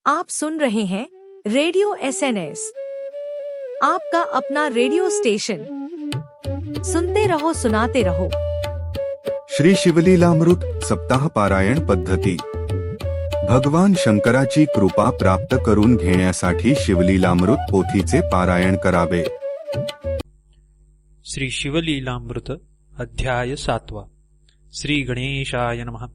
आप सुन रहे हैं रेडियो एसएनएस, आपका अपना रेडिओ स्टेशन। सुनते रहो, सुनाते रहो। श्री शिवलीलामृत सप्ताह पारायण पद्धती। भगवान शंकराची कृपा प्राप्त करून घेण्यासाठी शिवलीलामृत पोथीचे पारायण करावे। श्री शिवलीलामृत अध्याय 7। श्री गणेशाय नमः।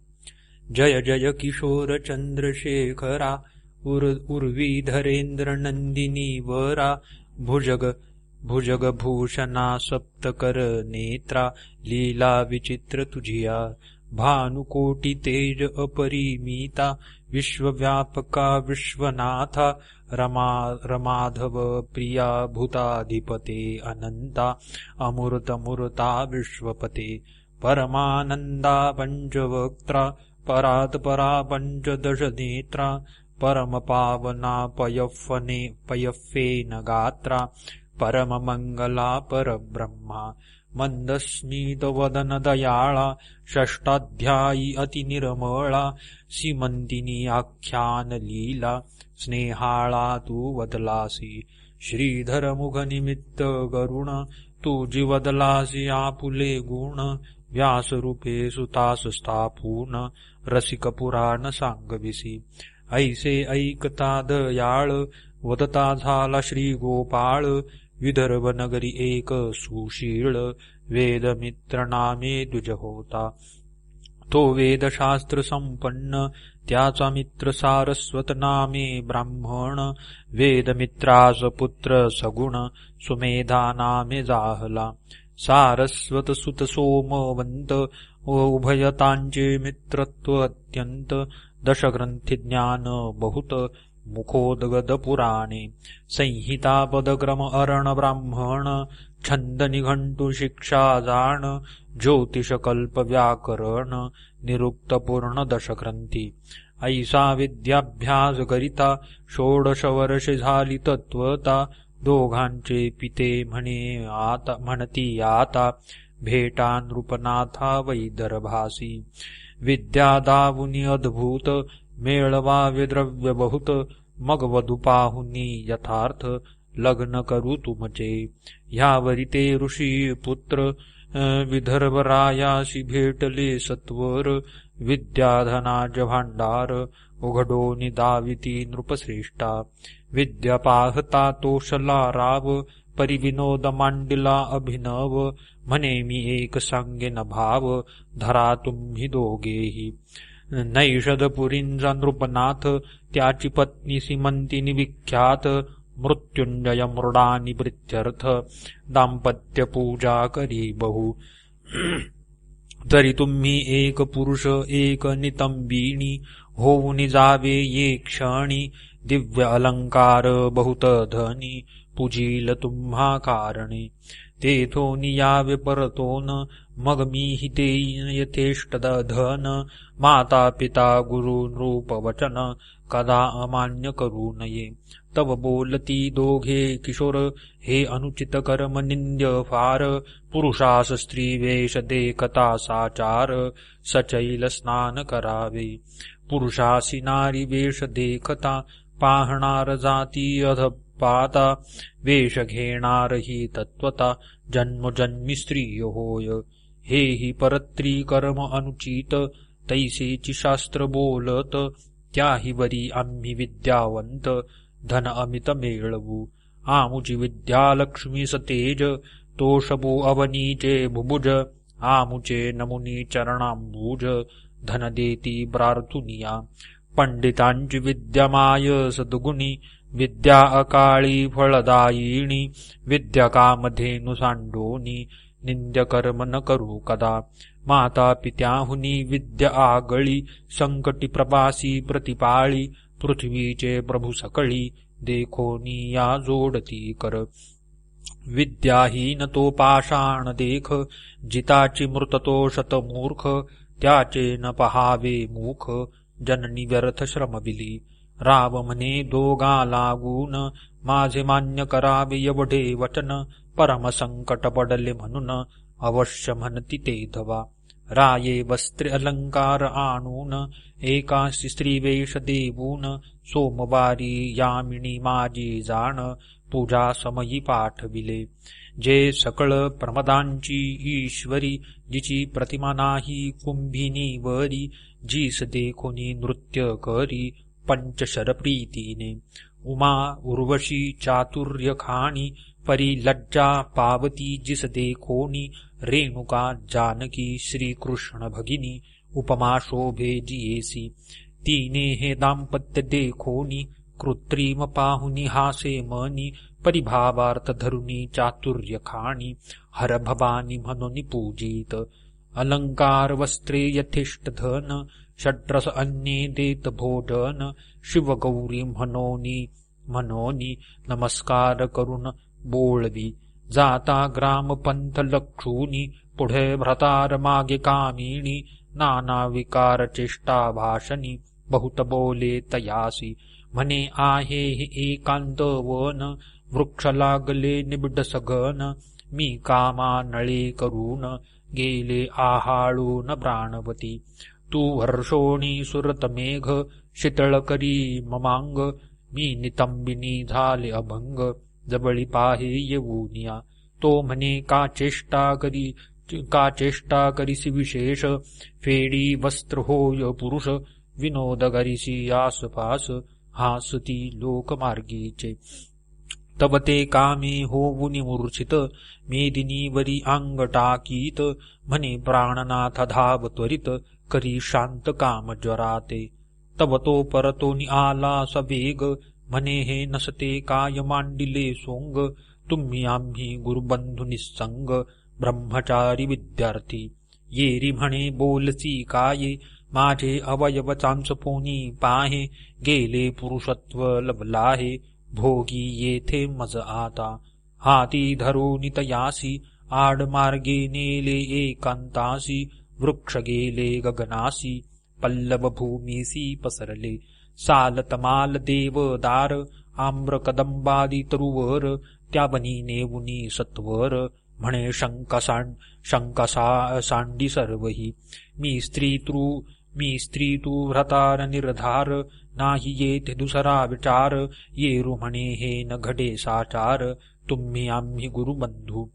जय जय किशोर चंद्रशेखरा, उर्वीधरेंद्र नंदिनी वरा, भुजग भूषणा सप्तकर नेत्रा, लीला विचित्र तुझिया, भानुकोटि तेज अपरिमिता, विश्वव्यापका विश्वनाथा, रमाधव प्रिया भूताधिपते अनंता, अमृतमूर्ता विश्वपते, परमानंदा पंचवक्त्रा, परात्परा पंचदश नेत्रा, परम पावना पयफेन गात्रा, परम मंगला परब्रह्मा, मंदस्मित वदन दयाळा, षष्टाध्यायी अति निर्मळा, सीमंतिनी आख्यान लीला, स्नेहाळा तू वदलासी, श्रीधर मुख निमित्त गरुण, तू जीवदलासी आपुले गुण, व्यासरूपे सुतास स्थापून, रसिक पुराण सांगविसी, ऐसे ऐकता दयाळ, वदता झाला श्री गोपाळ, विदर्भ नगरी एक सुशीळ, वेदमित्र नामे तुझ होता, तो वेदशास्त्र संपन्न, त्याचा मित्र सारस्वत नामे ब्राह्मण, वेदमित्रास पुत्र सगुण, सुमेधा नामे जाहला, सारस्वत सुत सोमवंत, उभयतांचे मित्रत्व अत्यंत, दशग्रंथी ज्ञान बहुत, मुखोद्गत पुराणे, संहिता पदक्रम अरण ब्राह्मण, छंद निघंटु शिक्षा जाण, ज्योतिष कल्प व्याकरण, निरुक्त पूर्ण दशग्रंथी, ऐसा विद्याभ्यास करिता, 16 वर्षे झाली तत्वता, दोघांचे पिते म्हणती आता, भेटा नृपनाथा वैदर्भासी, विद्या दावुनी अद्भुत, मेळवावे द्रव्य बहुत, मग वधू पाहुनी यथार्थ, लग्न करू तुमचे, ह्यावरी ते ऋषी पुत्र, विदर्भरायासी भेटले सत्वर, विद्याधनाज भांडार, उघडोनी दाविती नृपश्रेष्ठा, विद्या पाहता तोषला राव, परिविनोद मांडिला अभिनव, म्हणे मी एक सांगेन भाव, धरा तुम्ही दोघेही, नैषधपुरींचा नृपनाथ, त्याची पत्नी सीमंतिनी विख्यात, मृत्युंजय मृडानी प्रित्यर्थ, दाम्पत्य पूजा करी बहु, तरी तुम्ही एक पुरुष एक नितंबिनी, होऊन जावे ये क्षणी, दिव्य अलंकार बहुत धनी, पूजील तुम्हा कारणे, तेथोन यावे परतोन, मग मीहि देईन यथेष्ट धन, माता पिता गुरु नृप वचन, कदा अमान्य करू नये, तव बोलती दोघे किशोर, हे अनुचित कर्म निंद्य फार, पुरुषास स्त्री वेश देखता साचार, सचैल स्नान करावे, पुरुषासी नारी वेश देखता, पाहणार जाती अधपाता, वेश घेणार ही तत्वता, जन्मजन्मी स्त्री होय, हे ही परत्री कर्म अनुचित, तैसेची शास्त्र बोलत, त्याही वरी आम्ही विद्यावंत, धन अमित मेळवू, आमुची विद्या लक्ष्मी सतेज, तोषबू अवनीचे भुभुज, आमुचे नमुनी चरणांबुज, धन देती प्रार्थुनिया, पंडितांची विद्या माय सद्गुणी, विद्या अकाळी फळदायिणी, विद्या कामधेनु सांडोनी, निंद्य कर्म न करू कदा, माता पित्याहुनी विद्या आगळी, संकटी प्रवासी प्रतिपाळी, पृथ्वीचे प्रभू सकळी, देखोनी या जोडती कर, विद्याहीन तो पाषाण देख, जिताची मृततो शतमूर्ख, त्याचे न पहावे मुख, जननी व्यर्थ श्रमविली, राव म्हणे दोघा लागून, माझे मान्य करावे एवढे वचन, परम संकट पडले म्हणून, अवश्य म्हणती ते धवा, राये वस्त्रे अलंकार आणून एकाशी स्त्रीवेश देऊन सोमवारी यामिनी माझी जाण पूजा समयी पाठविले. जे सकळ प्रमदांची ईश्वरी जिची प्रतिमा नाही कुंभिनी वरी जीस देखोनी नृत्य करी पंचशर प्रीतीने. उमा उर्वशी चातुर्य खाणी परी लज्जा पावती जिस देखोनी रेणुका जानकी श्रीकृष्ण भगिनी उपमा शोभे जियेसी. तिने हे दाम्पत्य देखोनी कृत्रिम पाहुनी हासे मनी परिभावार्थ धरुनी चातुर्य खाणी हर भवानी म्हणून पूजित. अलंकार वस्त्रे यथेष्ट धन षड्रस अन्ये देत भोजन शिवगौरी म्हणोनी नमस्कार करून बोळवी. जाता ग्राम पंथ लक्षुनी पुढे भ्रतार मागे कामिणी नाना विकार चेष्टा भाषणी बहुत बोले तयासी. म्हणे आहे हे एकांत वन वृक्ष लागले निबिड सघन मी कामा नळे करून गेले आहाळून प्राणवती. तू वर्षोणी सुरत मेघ शीतळ करी ममांग मी नितंबिनी झाले अभंग जबळी पाहे येऊनिया. तो म्हणे का चेष्टा करीसी विशेष फेडी वस्त्र होय पुरुष विनोद करीसी आसपास हासती लोकमार्गीचे. तब ते कामे होऊनी मूर्छित मेदिनीवरी अंग टाकीत म्हणे प्राणनाथ धाव त्वरित करी शांत काम ज्वराते. तब तो परतोनी आला सवेग म्हणे हे नसते काय मांडिले सोंग तुम्ही आम्ही गुरुबंधू निसंग ब्रह्मचारी विद्यार्थी. येरी म्हणे बोलसी काये माझे अवयव चांचपोनी पाहे गेले पुरुषत्व लवलाहे भोगी येथे मज आता. हाती धरून तयासी आडमार्गे नेले एकांतासी वृक्ष गेले गगनासी पल्लव भूमीसी पसरले. साल तमाल देवदार आम्र कदंबादी तरुवर त्यावनी नेवुनी सत्वर म्हणे शंका सांडी सर्वही. मी स्त्री तू व्रतार निर्धार नाही येथे दुसरा विचार येरू म्हणे हे न घडे साचार तुम्ही आम्ही गुरुबंधू.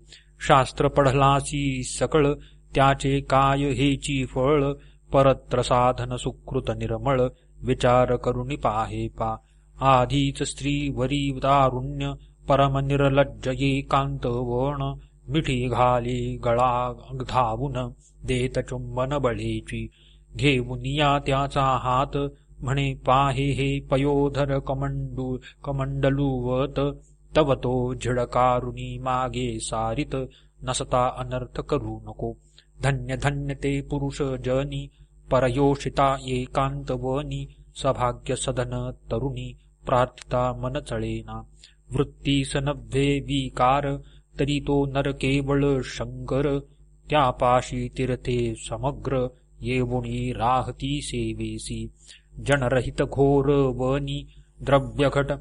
शास्त्र पढलासी सकळ त्याचे काय हेची फळ परत्र साधन सुकृत निर्मळ विचार करुणी पाहे पा. आधीच स्त्रीवरी दारुण्य परम निर्लज्ज एकांत वण मिठी घाली गळा धावून देत चुंबन बळेची. घेऊनिया त्याचा हात म्हणे पाहे हे पयोधर कमंडलुवत तव तो झिडकारुणी मागे सारित नसता अनर्थ करू नको. धन्य धन्य ते पुरुष जनी परयोषिता एकांत वनी सभाग्य सदन तरुणी प्रार्थिता मन चळेना. वृत्तीस नव्हे विकार तरी तो नर केवळ शंकर त्यापाशी तीर्थे समग्र येवुणी राहती सेवेसी. जनरहित घोर वनी द्रव्यघट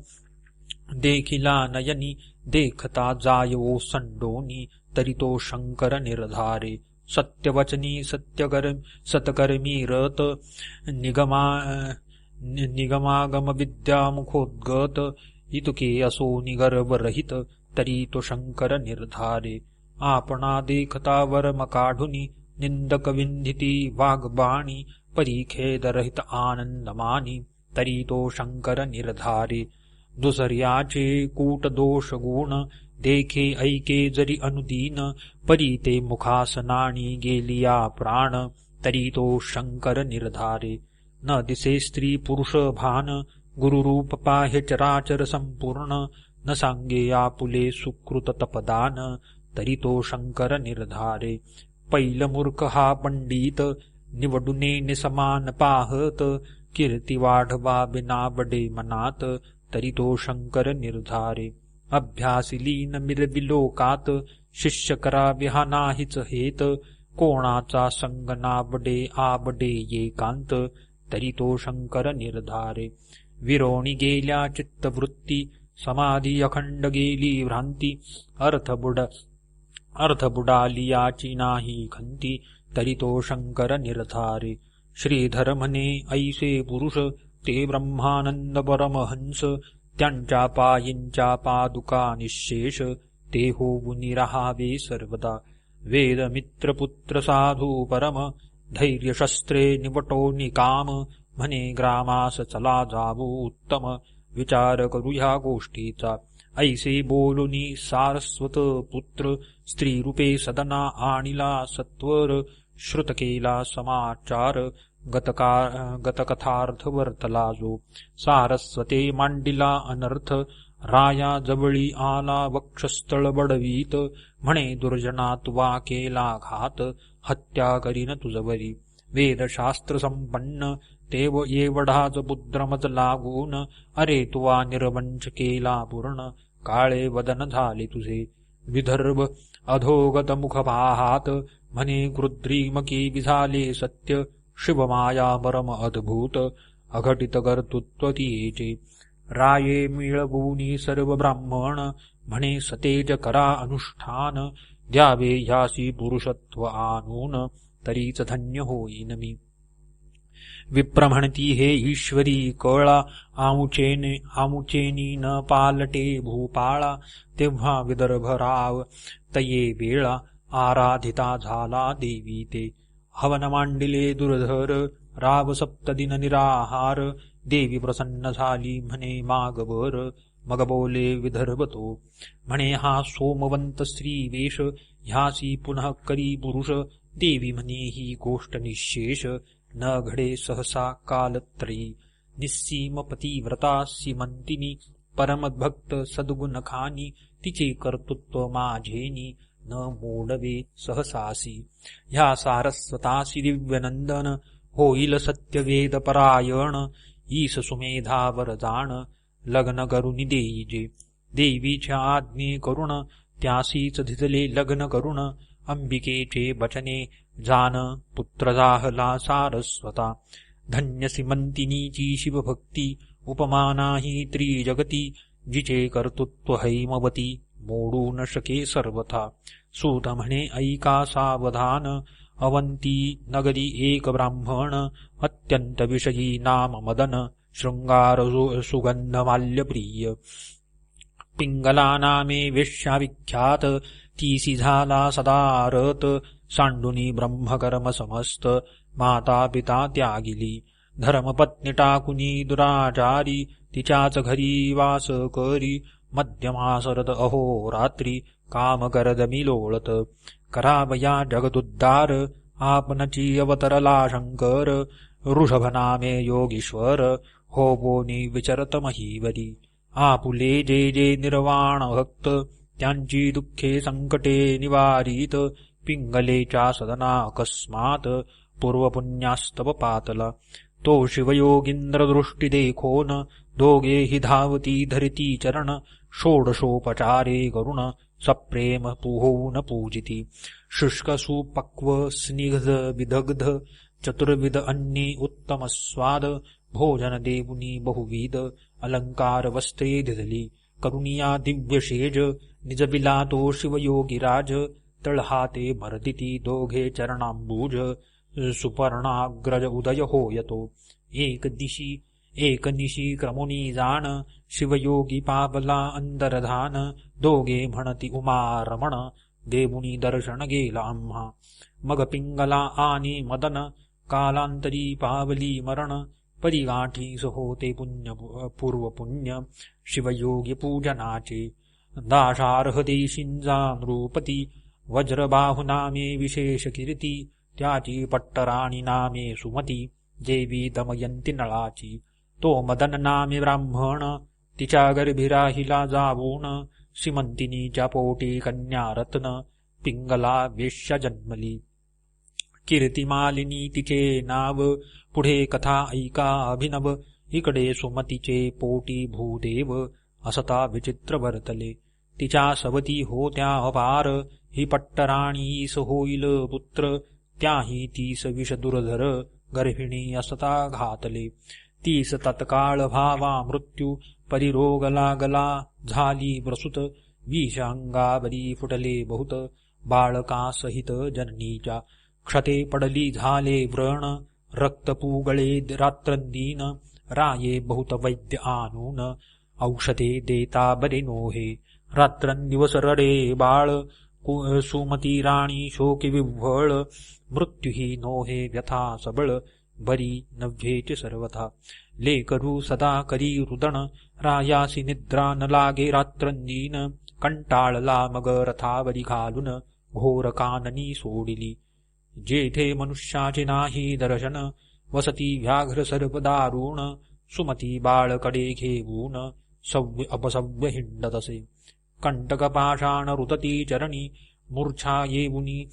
देखिला नयनी देखता जायो संडोनी तरी तो शंकर निर्धारे. सत्यवचनी सतकर्मी रत निगमागम विद्यामुखोद्गत इतुके असो निगर्वरहित तरी तो शंकर निर्धारे. आपणा देखता वर्म काढुनी निंदक विंधिती वाग्बाणी परिखेदरहित आनंदमानी तरी तो शंकर निर्धारे. दुसर्याचे कूट दोष गुण देखे ऐके जरी अनुदीन परी ते मुखासनाणी गेलिया प्राण तरी तो शंकर निर्धारे. न दिसे स्त्री पुरुष भान गुरुरूप पाहे चराचर संपूर्ण न सांगे आपुले सुकृत तपदान तरी तो शंकर निर्धारे. पैल मूर्ख हा पंडित निवडुने निसमान पाहत कीर्ती वाढवा बिनाबडे मनात तरी तो शंकर निर्धारे. अभ्यासिलीन मिरविलोकात शिष्य करावे हा नाहीच हेत कोणाचा संग नाबडे आबडे एकांत तरी तो शंकर निर्धारे. विरोणी गेल्या चित्तवृत्ती समाधी अखंड गेली भ्रांती अर्थ बुडाली याची नाही खंती तरी तो शंकर निर्धारे. श्रीधर म्हणे ऐसे पुरुष ते ब्रह्मानंद परमहंस, त्यांच्या पायींच्या पादुका निशेष, ते होऊनी राहावे सर्वदा. वेद मित्र पुत्र साधू परम, धैर्य शस्त्रे निवटो निकाम, म्हणे ग्रामास चला जावो उत्तम, विचार करू ह्या गोष्टीचा. ऐसे बोलुनी सारस्वत पुत्र, स्त्री रूपे सदना आणिला सत्वर, श्रुत केला समाचार, गतकथार्थ वर्तला जो. सारस्वते मांडिला अनर्थ, राया जवळी आला वक्षस्थळ बडवीत, म्हणे दुर्जना तुवा केला घात, हत्या करीन तुझवरी. वेदशास्त्र संपन्न तेव एवढाच पुत्रमज लागून, अरे तुवा निर्वंश केला पूर्ण, काळे वदन झाले तुझे. विदर्भ अधोगत मुख पाहात, म्हणे कृद्रिमकी विझाले सत्य, शिवमाया परम अद्भुत, अघटित कर्तृत्व तिचे. राये मिळवूनी सर्व ब्राह्मण, म्हणे सतेज करा अनुष्ठान, द्यावे ह्यासी पुरुषत्व आणून, तरीच धन्य होईन मी. विप्र म्हणती हे ईश्वरी कळा, आमुचेनी न पालटे भूपाळा, तेव्हा विदर्भराव तये वेळा, आराधिता झाला देवी ते. हवन मांडिले दुर्धर, राव सप्तदिन निराहार, देवी प्रसन्न झाली म्हणे मागवर, मग बोले विदर्भ तो. म्हणे हा सोमवंत स्त्री वेश, ह्यासी पुनः करी पुरुष, देवी म्हणे ही गोष्ट निशेष, न घडे सहसा कालत्रयी. निस्सीम पतिव्रता सीमंतिनी, परमभक्त सद्गुण खानी, तिचे कर्तृत्व माझेनी, न मोडवे सहसासी. ह्या सारस्वतासी दिव्यनंदन, होईल सत्यवेद परायण, ईस सुमेधावर जाण, लग्न करुनी देईजे. देवीच्या आज्ञे करुण, त्यासीच धिजले लग्न करुण, अंबिकेचे वचने जान, पुत्र जाहला सारस्वता. धन्य सीमंतिनीची शिवभक्ती, उपमा नाही त्रिजगती, जिचे कर्तृत्व हैमवती, मोडू न शके सर्वथा. सूत म्हणे ऐका सावधान, अवंती नगरी एक ब्राह्मण, अत्यंत विषयी नाम मदन, शृंगार सुगंध माल्यप्रिय. पिंगला नामे वेश्याविख्यात, तीसी झाला सदारत, सांडुनी ब्रह्मकर्म समस्त, माता पिता त्यागिली. धर्मपत्नी टाकुनी दुराचारी, तिच्याच घरी वास करी, मध्यमासरत अहोरात्री, काम करदमी लोळत. करावया जगदुद्धार, आपणची अवतरला शंकर, ऋषभ नामे योगीश्वर, होबोनी विचरत महीवरी. आपुले जे जे निर्वाण भक्त, त्यांची दुःखे संकटे निवारित, पिंगलेच्या सदना अकस्मात, पूर्वपुण्यास्तव पातला. तो शिवयोगींद्र दृष्टी देखोन, दोघेही धावती धरिती चरण, षोडशोपचारे करुण, सप्रेम होऊन पूजिती. शुष्क सुपक्व स्निग्ध विदग्ध, चतुर्विध अन्नी उत्तम स्वाद, भोजन देवुनी बहुविध, अलंकार वस्त्रे धिजली. करुणिया दिव्यशेज, निजविला तो शिवयोगीराज, तळहाते भरदिती दोघे चरणांबुज, सुपर्णाग्रज उदय होयतो. एक निशी क्रमुनी जाण, शिवयोगी पावला अंतरधान, दोघे म्हणती उमारमण, देवुनी दर्शन गेला आम्हा. मग पिंगला आणि मदन, कालांतरी पावली मरण, परिगाठीस होते पूर्वपुण्य, शिवयोगी पूजनाचे. दाशार्ह देशींजा नृपती, वज्रबाहु नामे विशेष कीर्ती, त्याची पट्टराणी नामे सुमती, देवी दमयंती नळाची. तो मदन नामे ब्राह्मण, तिच्या गर्भी राहिला जावून, सीमंतिनीच्या पोटी कन्यारत्न, पिंगला वेश्या जन्मली. कीर्तिमालिनी तिचे नाव, पुढे कथा ऐका अभिनव. इकडे सुमतीचे पोटी भूदेव, असता विचित्र वर्तले. तिच्या सवती होत्या अपार, ही पट्टराणीस होईल पुत्र, त्याही तीस विष दुर्धर, गर्भिणी असता घातले. तीस तत्काळ व्हावा मृत्यू, परिरोग लागला झाली प्रसूत, विष अंगावरी फुटले बहुत, बाळकासहित जननीच्या. क्षते पडली झाले व्रण, रक्त पुगळे रात्रंदीन, राये बहुत वैद्य आणून, औषधे देता बरे नोहे, रात्रंदिवस रडे बाळ, सुमती राणी शोकी विव्हळ, मृत्यूही नोहे व्यथा सबळ, बरी नव्हेची सर्वथा, लेकरू सदा करी रुदन, रायासी निद्रा न लागे रात्रंदीन, कंटाळला मग रथावरी घालून, घोर काननी सोडिली, जेथे मनुष्याचे नाही दर्शन, वसती व्याघ्र सर्प दारुण, सुमती बाळकडे घेऊन, सव्य अपसव्य हिंडतसे, कंटक पाषाण रुतती चरणी, मूर्छा येऊनी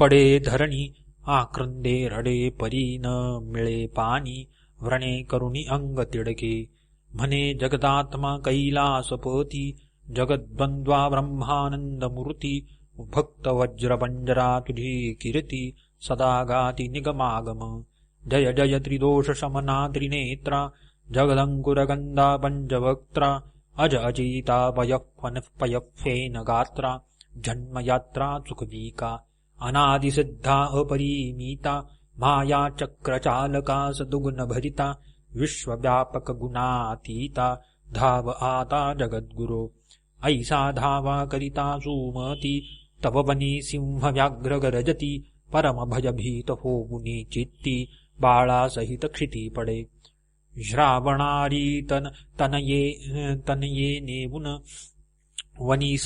पडे धरणी, आक्रंदे रडे परी न मिळे पाणी, व्रणे करुणी अंग तिडके, म्हणे जगदात्मा कैलासपती, जगद्वंद्वा ब्रह्मानंद मूर्ती, भक्त वज्रपंजरा तुझी कीर्ती, सदा गाती निगमागम, जय जय त्रिदोष शमना त्रिनेत्रा, जगदंकुरगंधा पंचवक्त्रा, अज अजिता पयफेन गात्रा, जन्मयात्रा चुकविका, अनादिसिद्धा अपरिमिता, माया चक्रचालका सदुगुण भरिता, विश्वव्यापक गुणातीता, धाव आता जगद्गुरो, ऐसा धावा करिता सुमती, तव बनी सिंह व्याघ्र गरजती, परम भयभीत होऊनी चित्ती, बाळासहित क्षिती पडे, श्रावणारी तनये नेऊन, वनी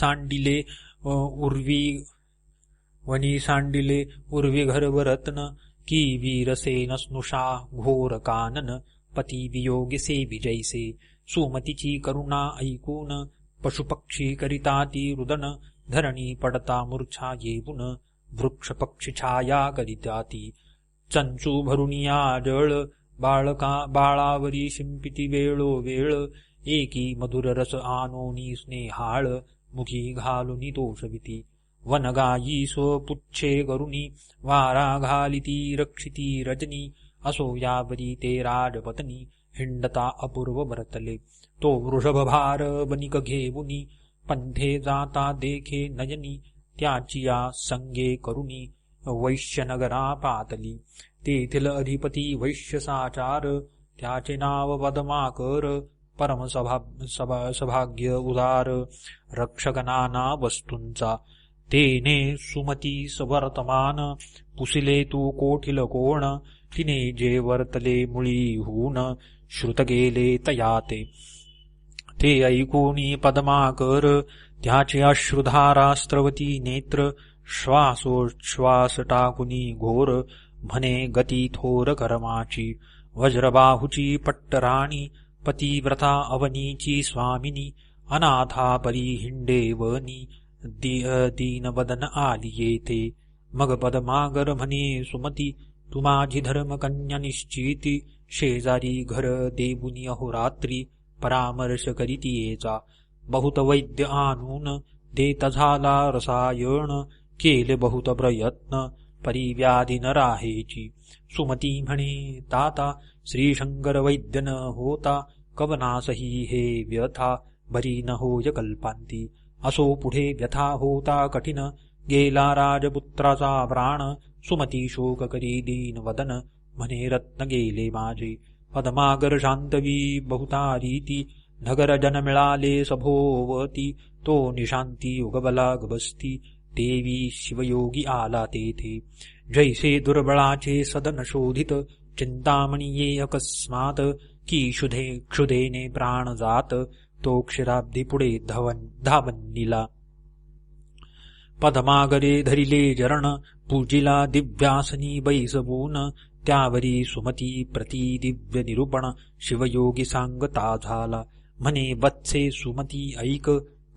सांडिले उर्वी घरवरत्न, की वीरसेन स्नुषा घोर कानन, पती वियोगी से विजयसे, सुमतीची करुणा ऐकून, पशुपक्षी करिता ती रुदन, धरणी पडता मूर्छा येऊन, वृक्ष पक्षी छाया करिता ती, चंचू भरुनिया जळ, बाळावरी शिंपिती वेळोवेळ, एकी मधुर रस आणोनी स्नेहाळ, मुखी घालुनी तोषविती, वनगायी स्वपुच्छे करुणी, वारा घालिती रक्षिती रजनी, असो यावरी ते राजपत्नी, हिंडता अपूर्व भरतले, तो वृषभभार बनिक घेऊनी, पंथे जाता देखे नयनी, त्याचिया संगे करुणी, वैश्यनगरा पातली, तेथील अधिपती वैश्य साचार, त्याचे नाव पद्माकर, परम सभाग्य उदार, रक्षक नाना वस्तूंचा, तेने सुमती सवर्तमान, पुसिले तू कोठील कोण, तिने जे वर्तले मुळी होऊन, श्रुत गेले तयाते, ते ऐकूनी पद्माकर, त्याचे अश्रुधारा स्त्रवती नेत्र, श्वासोच्छ्वास टाकुनी घोर, म्हणे गती थोर कर्माची, वज्रबाहुची पट्टराणी, पतिव्रता अवनीची स्वामिनी, अनाथा परी हिंडेवनी, दीनवदन आली येथे, मग पद्मागर म्हणे सुमती, तू माझी धर्मकन्या निश्चिती, शेजारी घर देऊनी अहोरात्री, परामर्श करीती येचा, बहुत वैद्य आणून, देत झाला रसायन, केले बहुत प्रयत्न, परिव्याधी न राहेची, सुमती म्हणे ताता, श्रीशंकर वैद्य न होता, कवनासही हे व्यथा, बरी न होय कल्पांती, असो पुढे व्यथा होता कठीण, गेला राजपुत्राचा प्राण, सुमती शोक करी दीन वदन, म्हणे रत्न गेले माझे, पद्मागर शांतवी बहुतारीती, नगर जन मिळाले सभोवती, तो निशांती उगवला गबस्ती, देवी शिवयोगी आला तेथे, जैसे दुर्बळाचे सदन शोधित, चिंतामणी ये अकस्मात, की क्षुधेने प्राण जात, तो क्षीराब्धी पुढे धावन्निला, पद्मागरे धरिले जरण, पूजिला दिव्यासनी बैसवून, त्यावरी सुमती प्रति दिव्य निरूपण, शिवयोगी सांगता झाला, म्हणे वत्से सुमती ऐक,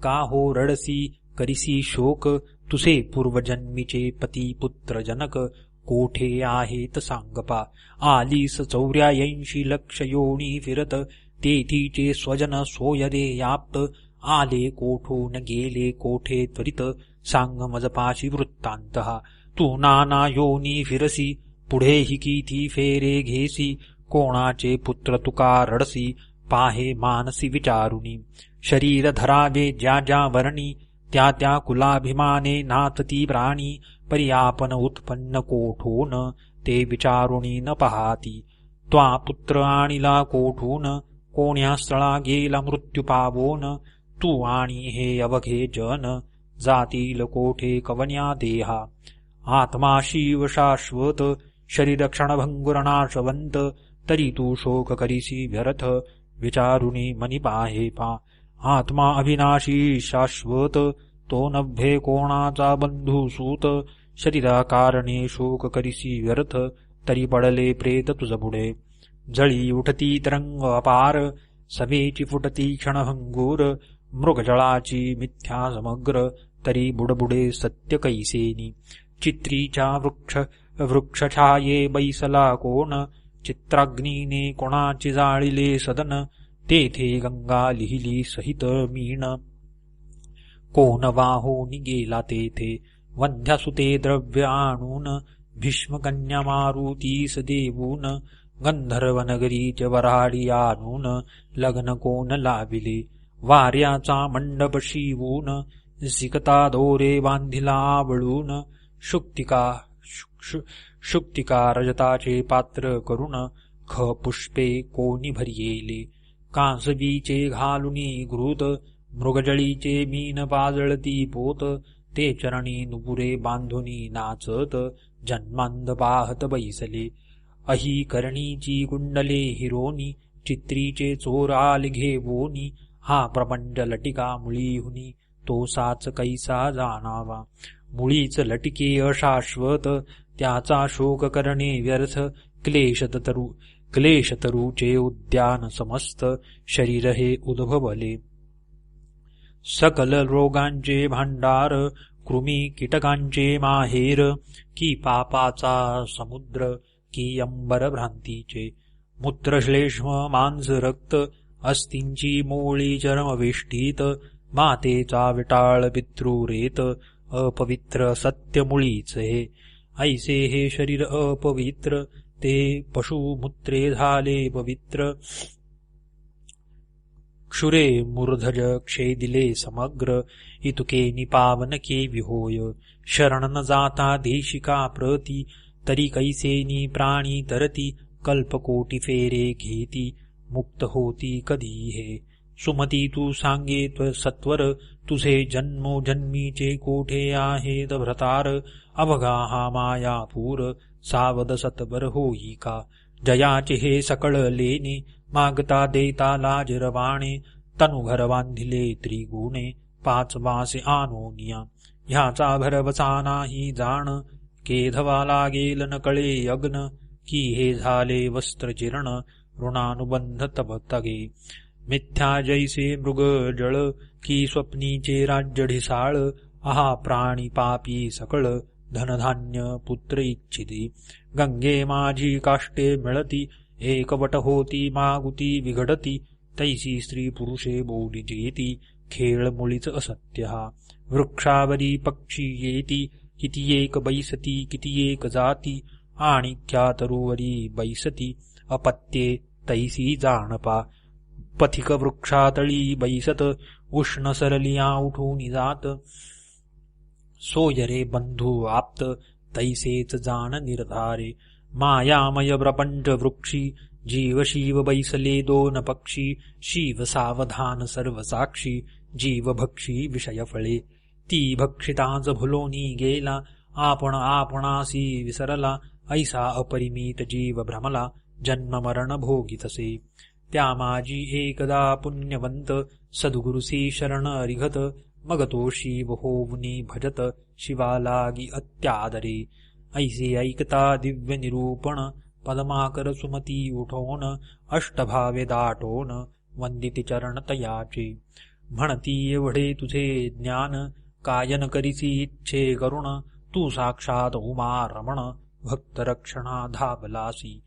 का हो रडसी करिसी शोक, तुसे पूर्वजन्मीचे पती पुत्र जनक, कोठे आहेत सांगपा, आलीस 84 लक्ष योनी फिरत, तेथीचे स्वजन सोयरे याप्त, आले कोठून गेले कोठे त्वरित, सांग मजपाशी वृत्तांत हा, तू नाना योनी फिरसी, पुढे हि किती फेरे घेसी, कोणाचे पुत्र तुका रडसी, पाहे मानसी विचारुनी, शरीर धरावे ज्या ज्या वर्णी, त्या त्या कुलाभिमाने नातती प्राणी, पर्यापन उत्पन्न कोठून ते विचारुणी न पाहाती त्वा पुत्र आणिला कोठून कोण्या स्थळा गेला मृत्यू पावोन तू आणि हे अवघे जन जातील कोठे कवन्या देहा आत्मा शिव शाश्वत शरीर क्षणभंगुरनाशवंत तरी तू शोक करीसी व्यर्थ विचारुणी मनी पाहे पा आत्मा अविनाशी शाश्वत तो नभ्ये कोणाचा बंधू सूत शरीराकारणे शोक करीसी व्यर्थ तरी पडले प्रेत तुझ पुढे जळी उठती तरंग अपार सभेची फुटती क्षणभंगूर मृगजळाची मिथ्या समग्र तरी बुडबुडे सत्य कैसेनी चित्रीच्या वृक्षछाये बैसला कोण चित्राग्नीने कोणाची जाळिले सदन तेथे गंगा लिहिली सहित मीण कोण वाहून गेला तेथे वंध्यासुते द्रव्य आणून भीष्मकन्या मारुतीस देवून गंधर्वनगरीच वराडी आणून लग्न कोण लाविले वाऱ्याचा मंडप शिवून जिकता दोरे बांधिला आवळून शुक्तिका रजताचे पात्र करून पुष्पे कोणी भरियेले कांसबीचे घालुनी घृत मृगजळीचे मीन पाजळती पोत ते चरणी नुपुरे बांधुनी नाचत जन्मांध पाहत बैसले अही करणीची कुंडले हिरोनी चित्रीचे चोराल घेवोनी हा प्रपंच लटिका मुळीहुनी तो साच कैसा जाणावा मुळीच लटिके अशाश्वत त्याचा शोक करणे व्यर्थ क्लेशतरूचे उद्यान समस्त शरीर हे उद्भवले सकल रोगांचे भांडार कृमी कीटकांचे माहेर की पापाचा समुद्र की अंबर भ्रांतीचे मूत्रश्लेष्म मांस रक्त अस्तींची मोळी चर्मवेष्टीत मातेचा विटाळ पितृरेत अपवित्र सत्य मुळीच हे ऐसे हे शरीर अपवित्र ते पशुमूत्रे झाले पवित्र क्षुरे मूर्धज क्षेदिले समग्र इतुके निपावन के विहोय शरण न जाता देशिका प्रती तरी कैसेनी प्राणी तरती कल्पकोटी फेरे घेती मुक्त होती कधी हे सुमती तू सांगे सत्वर तुझे जन्मोजन्मीचे कोठे आहेत भ्रतार अवघा हा मायापूर सावध सत्वर होई का जयाचे हे सकळ लेणे मागता देता लाज रवाणे तनुघर बांधिले त्रिगुणे पाच वासे आनोनिया ह्याचा भरवसा नाही जाण केधवा लागेल न कळे यज्ञ की हे झाले वस्त्र चिरण ऋणानुबंध तब तगे मिथ्या जैसे मृग जळ की स्वप्नीचे राज्य ढिसाळ आहा प्राणी पापी सकळ धनधान्य पुत्र इच्छिती गंगे माझी काष्टे मिळती एकवट होती मागुती विघडती तैसी स्त्री पुरुषे बोली जेती खेळ मुळीच असत्य हा वृक्षावरी पक्षी येती किती एक बैसती किती एक जाती आणि ख्यातरुवरी बैसती अपत्ये तैसी जाणपा पथिक वृक्षातळी बैसत उष्ण सरलिया उठून जात सोयरे बंधू आप्त तैसेच जाण निर्धारे मायामय प्रपंच वृक्षी जीव शिव बैसले दोन पक्षी शिव सावधान सर्व साक्षी जीव भक्षी विषय फळे ती भक्षिताच भुलोनी गेला आपण आपणासी विसरला ऐसा अपरिमित जीव भ्रमला जन्म मरण भोगितसे त्या माझी एकदा पुण्यवंत सद्गुरुसी शरण रिघत मग तो शिव होवनी भजत शिवालागी अत्यादरे ऐसे ऐकता दिव्य निरूपण पद्माकर सुमती उठोन अष्टभावे दाटोन वंदिती चरण तयाचे म्हणती एवढे तुझे ज्ञान कायन करीसी इच्छे करुण तू साक्षात उमा रमण भक्त रक्षणा धावलासी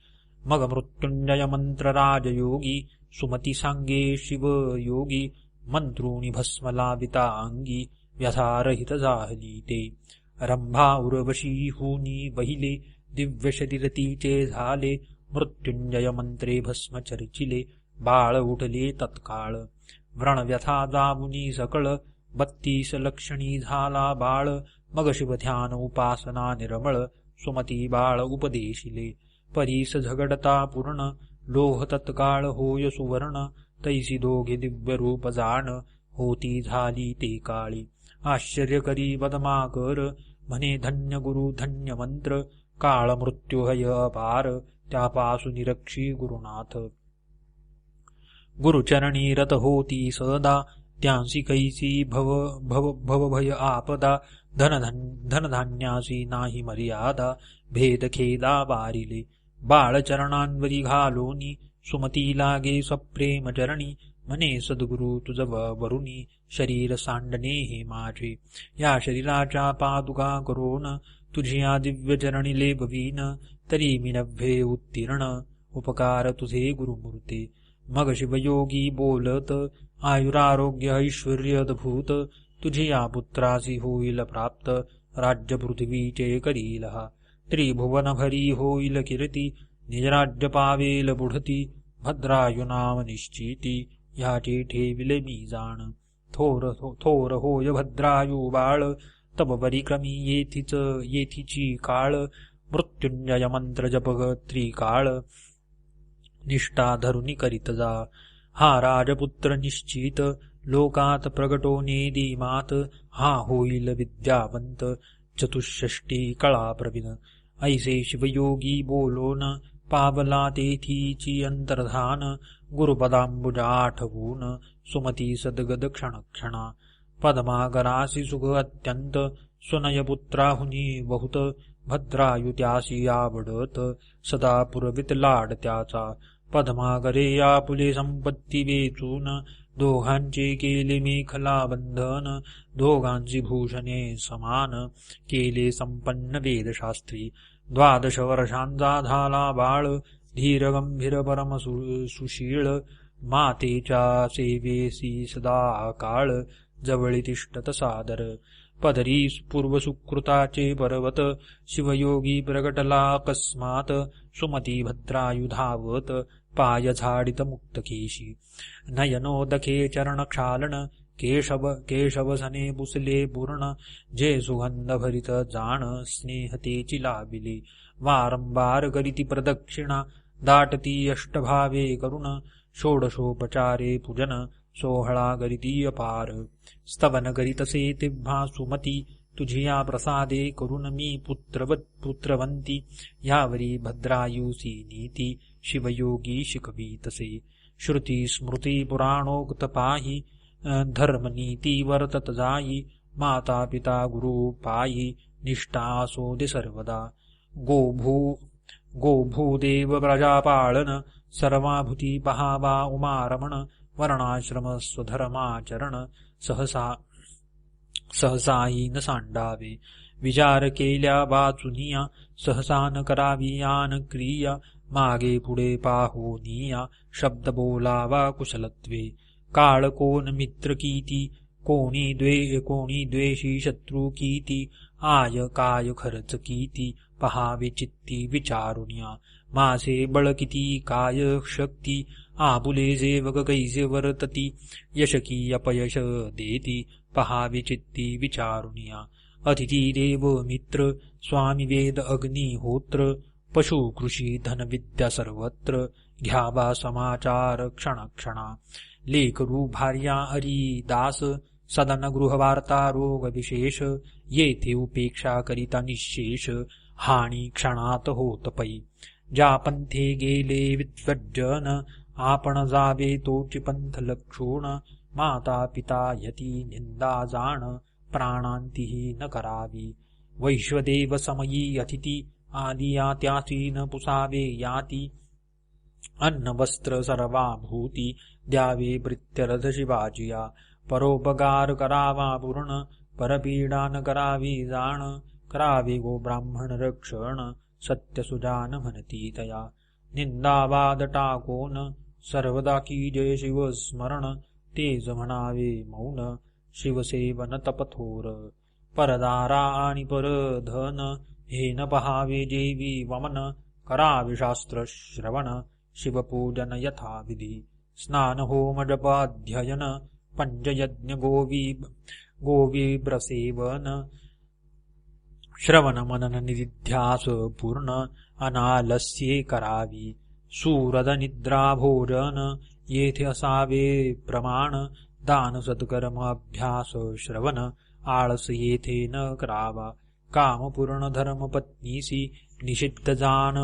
मग मृत्युंजय मंत्र राजयोगी सुमती सांगे शिव योगी मंत्रुणी भस्मलाविता अंगी व्यथारहित झाली ते रंभा उर्वशी हुनी बहिले दिव्य शरीरतीचे झाले मृत्युंजय मंत्रे भस्म चर्चिले बाळ उठले तत्काळ व्रणव्यथा जामुनी सकळ 32 लक्षणी झाला बाळ, मग शिवध्यान उपासना निर्मळ, सुमती बाळ उपदेशिले. परीस झगडता पूर्ण, लोह तत्काळ होय सुवर्ण, तैसी दोघे दिव्य रूप जाण, होती झाली ते काळी. आश्चर्य करी पद्माकर, म्हणे धन्य गुरु धन्य मंत्र, काळ मृत्यू हय अपार, त्यापासून निरक्षी गुरुनाथ. गुरुचरणी रत होती सदा, त्यांसी कैसी भवभय आपदा, धनधान्यासी नाही मर्यादा, भेद खेदा बारिले. बाळचरणांवरी घालोनी, सुमती लागे सप्रेम चरणी, म्हणे सद्गुरु तुझ वरुणी, शरीर सांडणे हे माझे. या शरीराच्या पादुका करोन, तुझिया दिव्य चरणी लेपवीन, तरी मी नव्हे उत्तीर्ण, उपकार तुझे गुरुमूर्ते. मग शिवयोगी बोलत, आयुरारोग्य ऐश्वर्य अद्भूत, तुझिया पुत्रासी होईल प्राप्त, राज्य पृथ्वीचे करील हा. त्रिभुवन भरी होईल कीर्ती, निजराज्य पावेल बुढती, भद्रायु नाम निश्चिती, ह्याचे ठेविले मी जाण. थोर होय भद्रायु बाळ, तब परिक्रमी येथीची काळ, मृत्युंजय मंत्र जप त्रिकाळ, निष्ठा धरुनी करीत जा. हा राजपुत्र निश्चित, लोकात प्रगटो नेदिमात, हा होईल विद्यावंत, चतुष्षष्टी कळा प्रवीण. ऐसे शिवयोगी बोलोन, पावला तेथीची अंतर्धान, गुरुपदांबुजा आठवून, सुमती सद्गद क्षणक्षणा. पद्माकरासी सुख अत्यंत, सुनयपुत्राहुनी बहुत, भद्रायु त्यासी आवडत, सदा पुरवित लाड त्याचा. पद्माकरे आपुले संपत्ती वेचून, दोघांचे केले मेखला बंधन, दोघांची भूषणे समान, केले संपन्न वेदशास्त्री. 12 वर्षांचा झाला बाळ, धीर गंभीर परम सुशीळ, मातेच्या सेवेसी सदा काळ, जवळी तिष्ठत सादर. पदरी पूर्व सुकृताचे पर्वत, शिवयोगी प्रगटला अकस्मात, सुमती भद्रायु धावत, पाय झाडित मुक्तकेशी. नयनोदके चरण क्षालन, केशवसने पुसले पूर्ण, जे सुगंध भरित जाण, स्नेहतेची लाविले. वारंवार करीती प्रदक्षिणा, दाटती अष्टभावे करुण, षोडशोपचारे पूजन, सोहळा करीती अपार. स्तवन करीतसे तेव्हा सुमती, तुझिया प्रसादे करुण मी पुत्रवंती. यावरी भद्रायुसी नीती, शिवयोगी शिकवीतसे. श्रुती स्मृती पुराणोक्त पाही, धर्मनीती वर्तत जाई, माता पिता गुरु पायी, निष्ठा असोदे सर्वदा. गोभूदेव प्रजापालन, सर्वाभूती पहावा उमारमण, वर्णाश्रम स्वधर्माचरण, सहसाही न सांडावे. विचार केल्या वाचुनिया, सहसा न करावी आन क्रिया, मागे पुढे पाहोनिया, शब्द बोलावा कुशलत्वे. काळ कोण मित्र कीती, कोणी द्वेषी शत्रू कीती, आय काय खर्च कीती, पहावे चित्ती विचारुनिया. माझे बळ किती काय शक्ती, आपुले सेवक कैसे वर्तती, यश की अपयश देती, पहावे चित्ती विचारुनिया. अतिथी देव मित्र, स्वामी वेद अग्निहोत्र, पशु कृषी धन विद्या सर्वत्र, घ्यावा समाचार क्षणक्षणा. लेकरू भार्या अरी दास, सदन गृहवार्ता रोग विशेष, येथे उपेक्षा करिता निशेष, हानी क्षणात होत पै. ज्या पंथे गेले विद्वज्जन, आपण जावे तोची पंथ लक्षूण, माता पिता यती निंदा जाण, प्राणांतीही न करावी. वैश्वदेव समयी अतिथी, आदिया त्यासी न पुसावे याती, अन्न वस्त्र सर्वाभूती, द्यावे प्रित्यरथ शिवाजिया. परोपकार करावा पूर्ण, परपीडा न करावी जाण, करावे गो ब्राह्मण रक्षण, सत्य सुजान म्हणती तया. निंदावाद टाकोन, सर्वदा की जय शिव स्मरण, तेज म्हणावे मौन, शिवसेवन तपथोर. परदारा आणि परधन, हे न पहावे जेवी वमन, करावे शास्त्र श्रवण, शिवपूजन यथाविधी. स्नान होम जपाध्ययन, पंचयज्ञ गोविब्रसेवन श्रवण मनन निधिध्यास पूर्ण अनालस्ये करावी सुरद निद्रा भोजन येथे असावे प्रमाण दान सत्कर्म अभ्यास श्रवण आळस येथे न करावा कामपूर्ण धर्म पत्नीसी निषिद्ध जान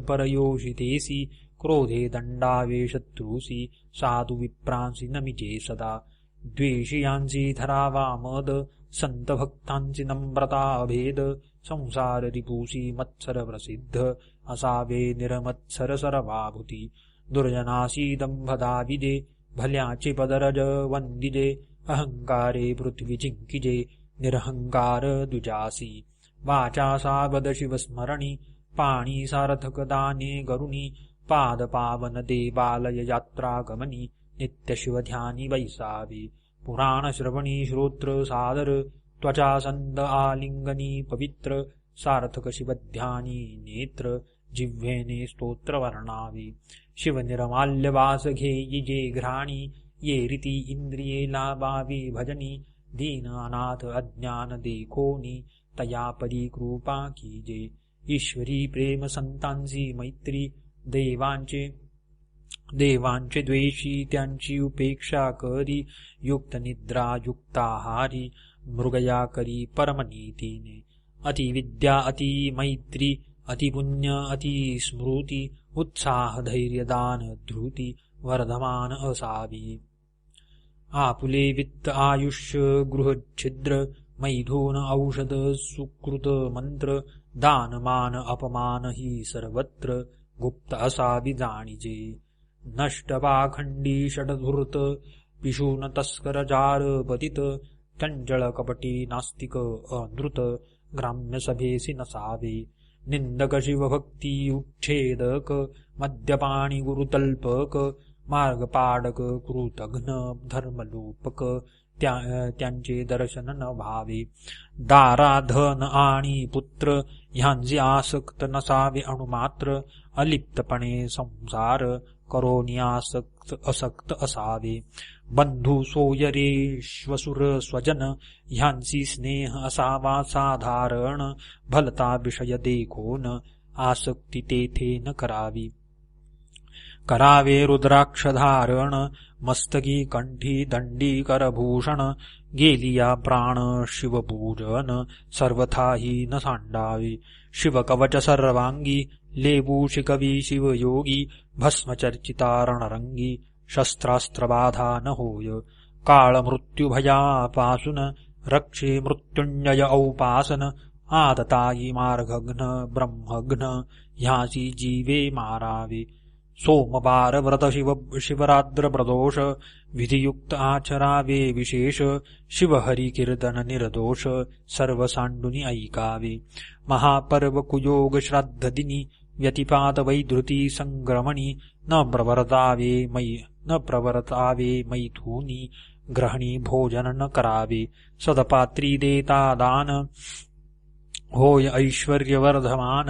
परयोषितेसी क्रोधे दंडावे शत्रूसी साधु विप्रांसी नमिजे सदा द्वेषियांसी धरावा मद संत भक्तांची नम्रता अभेद संसार रिपुसी मत्सर प्रसिद्ध असावे निरमत्सर सर्वाभूती दुर्जनासी दंभदाविदे भल्याचे पदरज वंदिजे अहंकारे पृथ्वी जिंकिजे निरहंकार दुजासी वाचा सावद शिवस्मरणी पाणी सार्थक दाने गरुणी पाद पावन देवालय यात्रा गमनी नित्य शिवध्यानी वैसावे पुराण श्रवणी श्रोत्र सादर त्वचा संद आलिंगनी पवित्र सार्थक शिवध्यानी नेत्र जिव्हेने स्तोत्र वर्णावे शिवनिर्माल्य वास घेयिजे घ्राणी ये रीती इंद्रिये लाभावी भजनी दीन अनाथ अज्ञान देखोनी तया परी कृपा कीजे ईश्वरी प्रेम संतांची मैत्री देवांचे द्वेषी त्यांची उपेक्षा करी युक्त निद्रा युक्ताहारी मृगया करी परमनीतीने अतिविद्या अति मैत्री अतिपुण्य अति स्मृती उत्साह धैर्य दान धृती वर्धमान असावी आपुले वित्त आयुष्य गृहछिद्र मैथुन औषध सुकृत मंत्र दान मान अपमान ही सर्वत्र गुप्त असावी जाणीजे नष्ट पाखंडी षडधूर्त पिशून तस्कर जार पतित चंचल कपटी नास्तिक अनृत ग्राम्य सभेसी नसावे निंदक शिवभक्ती उच्छेदक मद्यपाणी गुरुतल्पक मार्गपाडक कृतघ्न धर्मलोपक त्यांचे दर्शन न व्हावे दारा धन आणि पुत्र ह्यांची आसक्त नसावे अणुमात्र अलिप्तपणे संसार करोनी असक्त असावे बंधू सोयरे श्वसुर स्वजन ह्यांची स्नेह असावा साधारण भलता विषय देखोन आसक्ती तेथे न करावी करावे रुद्राक्ष धारण मस्तकी कंठी दंडी करभूषण गेलिया प्राण शिवपूजन सर्वथाही न सांडावे शिवकवच सर्वांगी लेबू शिकवी शिवयोगी भस्मचर्चिता रणरंगी शस्त्रास्त्रबाधा न होय काळ मृत्युभयापासून रक्षे मृत्युंजय औपासन आदताई मार्गघ्न ब्रह्मघ्न ह्याची जीवे मारावे सोमवार व्रत शिवरात्र प्रदोष विधियुक्त आचरावे विशेष शिवहरी कीर्तन निर्दोष सर्व सांडुनी ऐकावे महापर्व कुयोग श्राद्ध दिनी व्यतिपात वैधृती संग्रमणी न प्रवर्तावे मैथुनी ग्रहणी भोजन न करावे सदपात्री देता दान होय ऐश्वर्यवर्धमान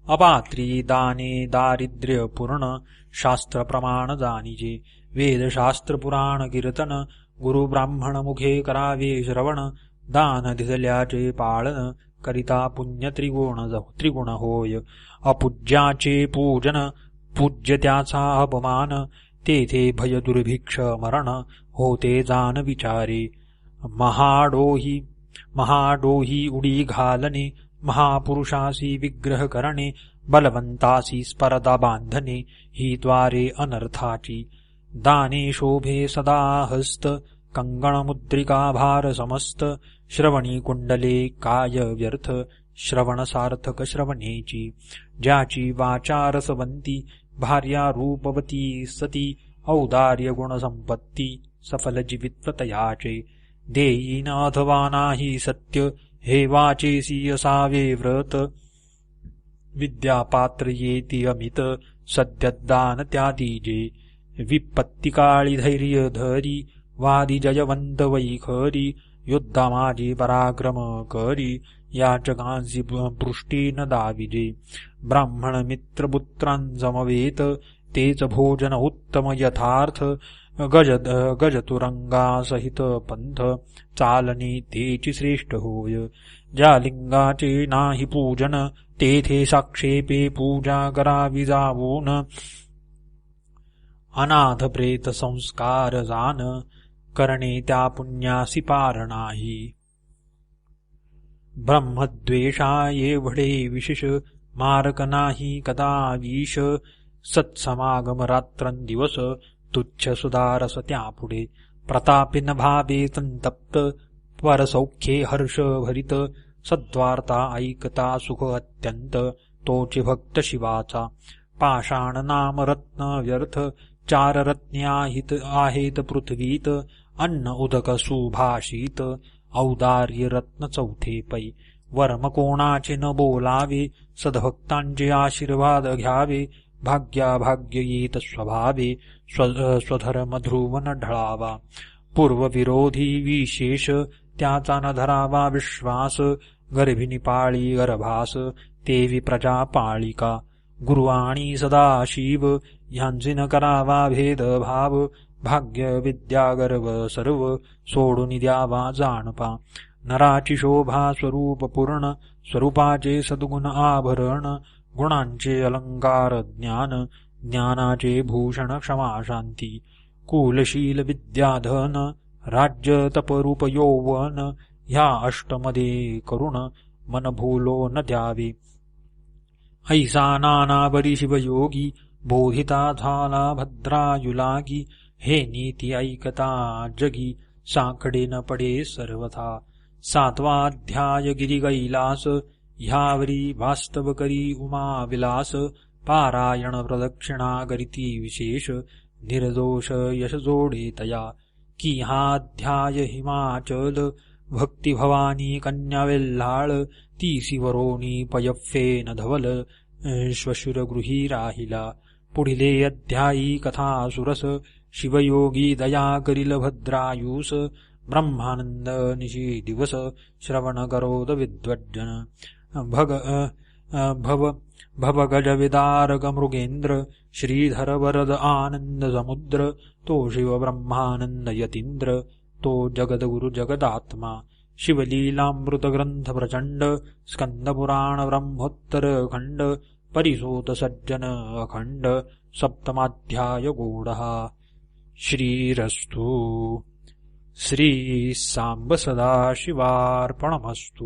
अपात्री दाने दारिद्र्य पूर्ण शास्त्र प्रमाण जाणीजे वेदशास्त्र पुराण कीर्तन गुरु ब्राह्मण मुखे करावे श्रवण दान दिसल्याचे पाळन करिता पुण्य त्रिगुण होय अपूज्याचे पूजन पूज्य त्याचा अपमान तेथे भय दुर्भिक्ष मरण होते जान विचारे महाडोही उडी घालणे महापुरुषासी विग्रह करणे बलवंतासी स्पर्धा बांधणे ही द्वारे अनर्थाची दाने शोभे सदा हस्त कंगण मुद्रिका भार समस्त श्रवणी कुंडले काय व्यर्थ श्रवण सार्थक श्रवणेची ज्याची वाचा रसवंती भार्या रूपवती सती औदार्य गुण संपत्ती सफल जीवित्वतयाचे देयीन अथवा नाही सत्य हे वाचेसी असावे व्रत विद्यापात्र येती अमित सद्यदान त्यादीजे विपत्तिकाळी धैर्य धरी वादी जयवंत वैखरी युद्धा माझी पराक्रम करी याचकांची पृष्टी न दाविजे ब्राह्मण मित्रपुत्रांजमवेत तेच भोजन उत्तम यथार्थ गजतुरंगासहित पंथ चालणे तेची श्रेष्ठ होय. ज्या लिंगाचे नाही पूजन तेथे साक्षेपे पूजा करावी जावून. अनाथ प्रेत संस्कार जाण करणे त्या पुण्यासी पार नाही. ब्रह्मद्वेषा एवढे विशेष मारक नाही कदा विष. सत्समागम रात्रंदिवस तुच्छ सुधारस त्यापुढे. प्रतापे न भावे संतप्त परसौख्ये हर्ष भरित. सद्वार्ता ऐकता सुख अत्यंत तोचे भक्त शिवाचा. पाषाण नाम रत्न व्यर्थ चार रत्न्याहित आहेत पृथ्वीत. अन्न उदक सुभाषित औदार्य रत्न चौथे पै. वर्म कोणाचे न बोलावे सद्भक्तांचे आशीर्वाद घ्यावे. भाग्याभाग्य येत स्वभावे स्वधर्म ध्रुव न ढळावा. पूर्वविरोधी विशेष त्याचा न धरावा विश्वास. गर्भिणी पाळी गर्भास तेवी प्रजा पाळिका. गुरु आणि सदाशिव ह्यांचे न करावा भेदभाव. भाग्य विद्या गर्व सर्व सोडून द्यावा जाणपा. नराची शोभा स्वरूप पूर्ण स्वरूपाचे सद्गुण आभरण. गुणांचे अलंकार ज्ञान ज्ञानाचे भूषण क्षमा शांती. कुलशील विद्याधन राज्य तपरूप यौवन. ह्या अष्टमध्ये करुण मन भूलो न द्यावे. ऐसा नाना बरी शिवयोगी बोधिता झाला भद्रायुलागी. हे नीती ऐकता जगी साकडे न पडे सर्वथा. सातवाध्याय गिरिगैलास ह्यावरी वास्तव करी उमा विलास. पारायण प्रदक्षिणा करीती विशेष निर्दोष यश जोडे तया. की हा अध्याय हिमाचल भक्ती भवानी कन्या वेल्हाळ. तीसी वरोणी पयफेन धवल श्वशुरगृही राहिला. पुढिले अध्यायी कथा सुरस शिवयोगी दया करील भद्रायुस. ब्रह्मानंद निशी दिवस श्रवण करोद विद्वज्जन. भवगज विदारक मृगेंद्र श्रीधर वरद आनंद समुद्र. तो शिव ब्रह्मानंद यतींद्र तो जगद्गुरु जगदात्मा. शिवलीलामृत ग्रंथ प्रचंड स्कंद पुराण ब्रह्मोत्तर खंड. परिसोत सज्जन अखंड सप्तमाध्याय गूढः. श्रीरस्तु. श्री सांब सदाशिवार्पणमस्तु.